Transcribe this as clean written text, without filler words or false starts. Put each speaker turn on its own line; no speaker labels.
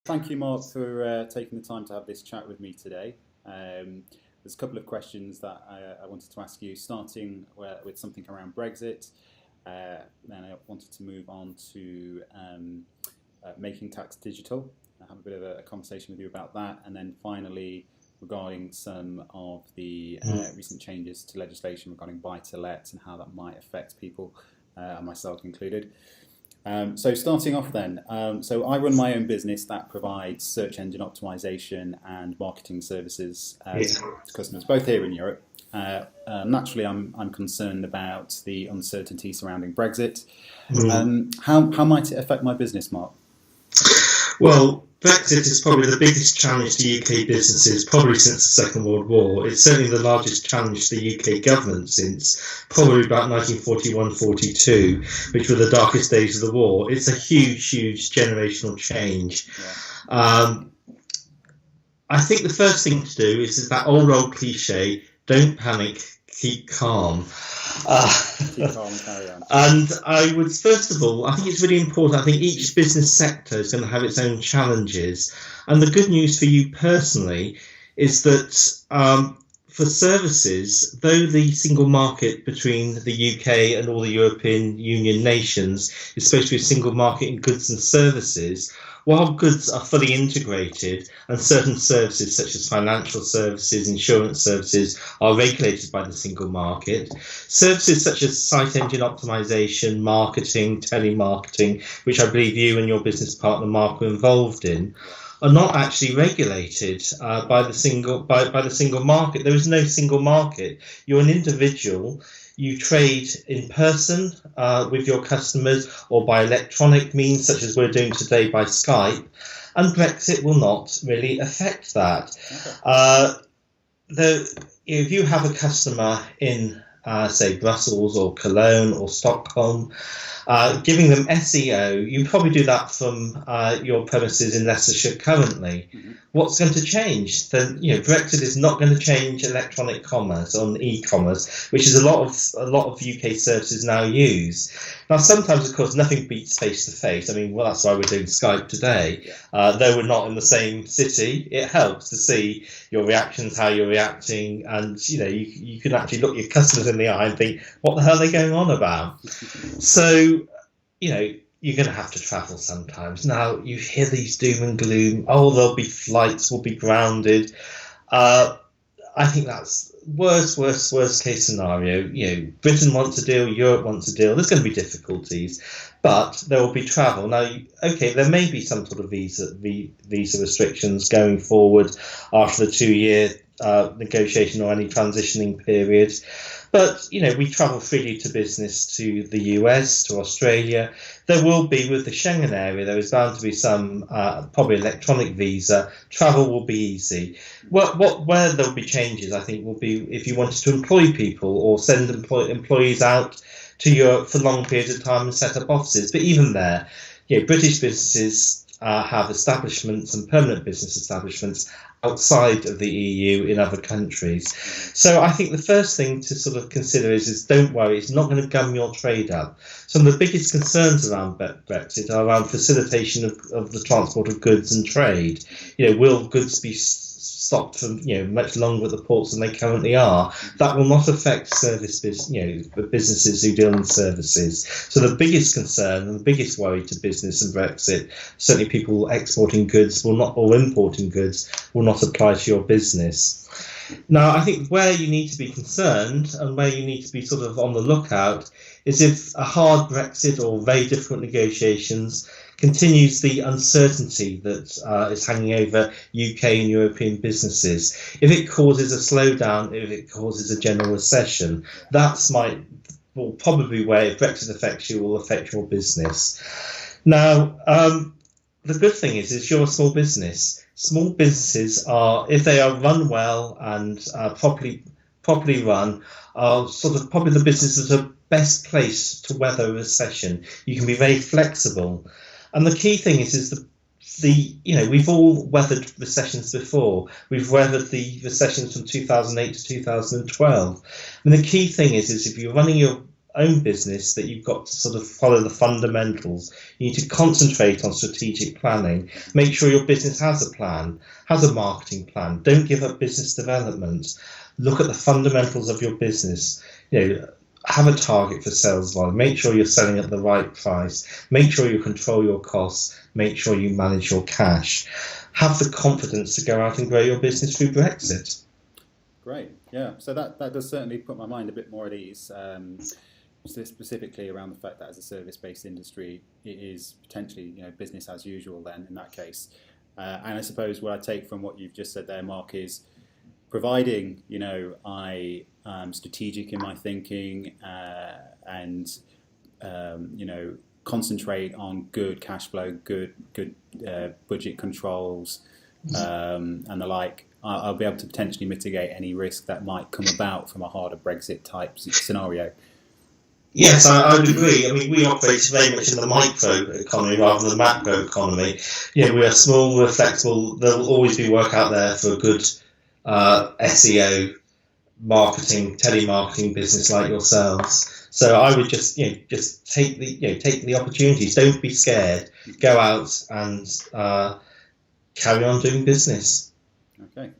Thank you, Mark, for taking the time to have this chat with me today. There's a couple of questions that I wanted to ask you, starting with something around Brexit. Then I wanted to move on to making tax digital. I'll have a bit of a conversation with you about that. And then finally, regarding some of the recent changes to legislation regarding buy-to-let and how that might affect people, and myself included. So starting off then, so I run my own business that provides search engine optimization and marketing services to customers, both here in Europe. Naturally, I'm concerned about the uncertainty surrounding Brexit. How might it affect my business, Mark?
Well, Brexit is probably the biggest challenge to UK businesses probably since the Second World War. It's certainly the largest challenge to the UK government since probably about 1941-42, which were the darkest days of the war. It's a huge generational change. Yeah. I think the first thing to do is that old cliche, don't panic, keep calm.
Keep calm and carry on.
And I would, first of all, I think it's really important. I think each business sector is going to have its own challenges. And the good news for you personally is that for services, though the single market between the UK and all the European Union nations is supposed to be a single market in goods and services, while goods are fully integrated and certain services such as financial services, insurance services are regulated by the single market, services such as site engine optimization, marketing, telemarketing, which I believe you and your business partner Mark are involved in, are not actually regulated by the single market. There is no single market. You're an individual. You trade in person with your customers or by electronic means, such as we're doing today by Skype, and Brexit will not really affect that. Okay. If you have a customer in, say, Brussels or Cologne or Stockholm, giving them SEO, you probably do that from your premises in Leicestershire currently. Mm-hmm. What's going to change? Then, Brexit is not going to change electronic commerce on e-commerce, which is a lot of UK services now use. Now, sometimes, of course, nothing beats face-to-face. I mean, well, that's why we're doing Skype today. Though we're not in the same city, it helps to see your reactions, how you're reacting, and, you can actually look your customers in the eye and think, what the hell are they going on about? So, you're going to have to travel sometimes. Now, you hear these doom and gloom. Oh, there'll be flights, will be grounded. I think that's worst case scenario. Britain wants a deal, Europe wants a deal. There's going to be difficulties, but there will be travel. Now, okay, there may be some sort of visa restrictions going forward after the 2-year negotiation or any transitioning period. But, we travel freely to business to the US, to Australia. There will be, with the Schengen area, there is bound to be some, probably electronic visa. Travel will be easy. Where there will be changes, I think, will be if you wanted to employ people or send employees out to Europe for long periods of time and set up offices. But even there, British businesses have establishments and permanent business establishments outside of the EU in other countries. So I think the first thing to sort of consider is don't worry, it's not going to gum your trade up. Some of the biggest concerns around Brexit are around facilitation of the transport of goods and trade. Will goods be stopped for much longer at the ports than they currently are? That will not affect the businesses who deal in services. So the biggest concern and the biggest worry to business and Brexit, certainly people exporting goods or importing goods, will not apply to your business. Now, I think where you need to be concerned and where you need to be sort of on the lookout is if a hard Brexit or very difficult negotiations continues the uncertainty that is hanging over UK and European businesses. If it causes a slowdown, if it causes a general recession, will probably where, if Brexit affects you, will affect your business. Now, the good thing is you're a small business. Small businesses if they are run well and properly run, are sort of probably the businesses that are best placed to weather a recession. You can be very flexible. And the key thing is we've all weathered recessions before. We've weathered the recessions from 2008 to 2012. And the key thing is if you're running your own business that you've got to sort of follow the fundamentals. You need to concentrate on strategic planning. Make sure your business has a plan, has a marketing plan. Don't give up business development. Look at the fundamentals of your business. Have a target for sales volume. Make sure you're selling at the right price. Make sure you control your costs. Make sure you manage your cash. Have the confidence to go out and grow your business through Brexit.
Great, yeah. So that does certainly put my mind a bit more at ease. Specifically around the fact that as a service-based industry, it is potentially business as usual. Then in that case, and I suppose what I take from what you've just said there, Mark, is providing I strategic in my thinking and concentrate on good cash flow, good budget controls, and the like. I'll be able to potentially mitigate any risk that might come about from a harder Brexit type scenario.
Yes, I would agree. I mean, we operate very much in the micro economy rather than the macro economy. We're small, we're flexible. There will always be work out there for a good SEO, marketing, telemarketing business like yourselves. So I would just take the opportunities. Don't be scared. Go out and carry on doing business.
Okay,